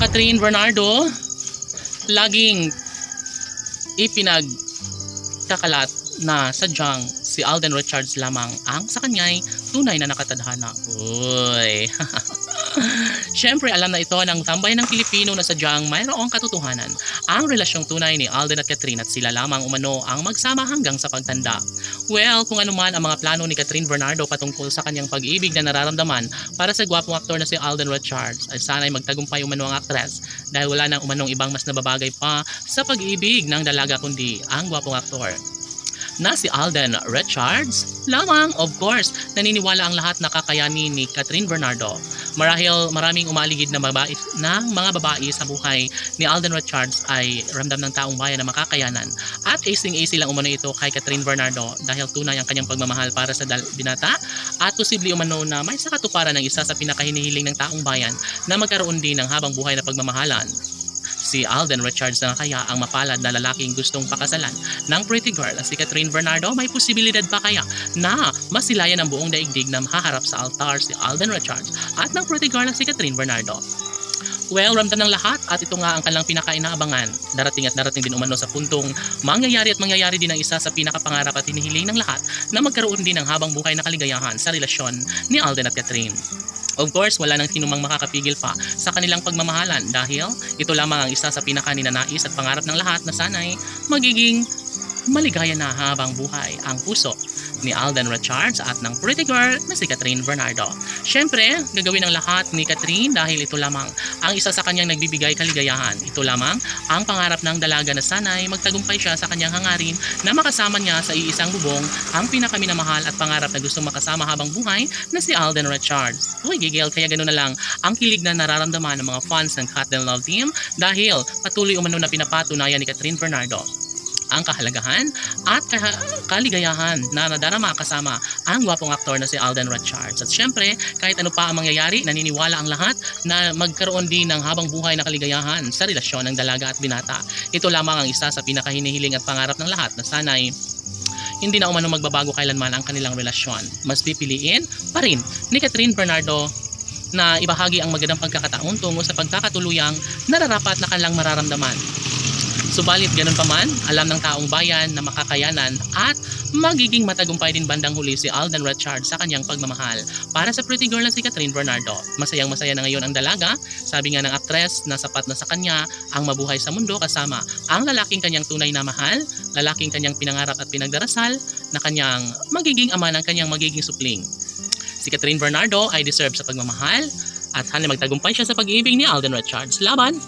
Catherine Bernardo, laging ipinagkakalat na sadyang si Alden Richards lamang ang sa kanya'y tunay na nakatadhana. Uy. Siyempre alam na ito ng tambayan ng Pilipino na sadyang mayroong katotohanan ang relasyong tunay ni Alden at Catherine at sila lamang umano ang magsama hanggang sa pagtanda. Well, kung ano man ang mga plano ni Catherine Bernardo patungkol sa kanyang pag-ibig na nararamdaman para sa gwapong aktor na si Alden Richards, ay sana'y magtagumpay umano ang aktres dahil wala nang umanong ibang mas nababagay pa sa pag-ibig ng dalaga kundi ang gwapong aktor na si Alden Richards lamang. Of course, naniniwala ang lahat na kakayanin ni Catherine Bernardo. Marahil maraming umaligid na mga babae sa buhay ni Alden Richards ay ramdam ng taong bayan na makakayanan. At acing-AC lang umano ito kay Catherine Bernardo dahil tunay ang kanyang pagmamahal para sa binata at posible umano na may sakatuparan ng isa sa pinakahinihiling ng taong bayan na magkaroon din ng habang buhay na pagmamahalan. Si Alden Richards na kaya ang mapalad na lalaking gustong pakasalan ng pretty girl na si Catherine Bernardo? May posibilidad pa kaya na masilayan ang buong daigdig na mahaharap sa altar si Alden Richards at ng pretty girl na si Catherine Bernardo? Well, ramdam ng lahat at ito nga ang kanilang pinakainaabangan. Darating at darating din umano sa puntong mangyayari din ang isa sa pinakapangarap at hinihiling ng lahat na magkaroon din ng habang buhay na kaligayahan sa relasyon ni Alden at Catherine. Of course, wala nang sinumang makakapigil pa sa kanilang pagmamahalan dahil ito lamang ang isa sa pinakaninanais at pangarap ng lahat na sana'y magiging maligaya na habang buhay ang puso ni Alden Richards at ng pretty girl na si Catherine Bernardo. Siyempre, gagawin ng lahat ni Catherine dahil ito lamang ang isa sa kanyang nagbibigay kaligayahan. Ito lamang ang pangarap ng dalaga na sana'y magtagumpay siya sa kanyang hangarin na makasama niya sa iisang bubong ang pinakaminamahal at pangarap na gustong makasama habang buhay na si Alden Richards. Uy, gigil, kaya ganoon na lang ang kilig na nararamdaman ng mga fans ng Hot and Love Team dahil patuloy umano na pinapatunayan ni Catherine Bernardo ang kahalagahan at kaligayahan na nadarama kasama ang gwapong aktor na si Alden Richards. At syempre, kahit ano pa ang mangyayari, naniniwala ang lahat na magkaroon din ng habang buhay na kaligayahan sa relasyon ng dalaga at binata. Ito lamang ang isa sa pinakahinihiling at pangarap ng lahat na sana'y hindi na umano magbabago kailanman ang kanilang relasyon. Mas pipiliin pa rin ni Catherine Bernardo na ibahagi ang magandang pagkakataon tungo sa pagkakatuluyang nararapat na kanilang mararamdaman. Subalit ganun pa man, alam ng taong bayan na makakayanan at magiging matagumpay din bandang huli si Alden Richards sa kanyang pagmamahal para sa pretty girl na si Catherine Bernardo. Masayang-masaya na ngayon ang dalaga. Sabi nga ng aktres na sapat na sa kanya ang mabuhay sa mundo kasama ang lalaking kanyang tunay na mahal, lalaking kanyang pinangarap at pinagdarasal na kanyang magiging ama ng kanyang magiging supling. Si Catherine Bernardo ay deserve sa pagmamahal at sana magtagumpay siya sa pag-ibig ni Alden Richards. Laban!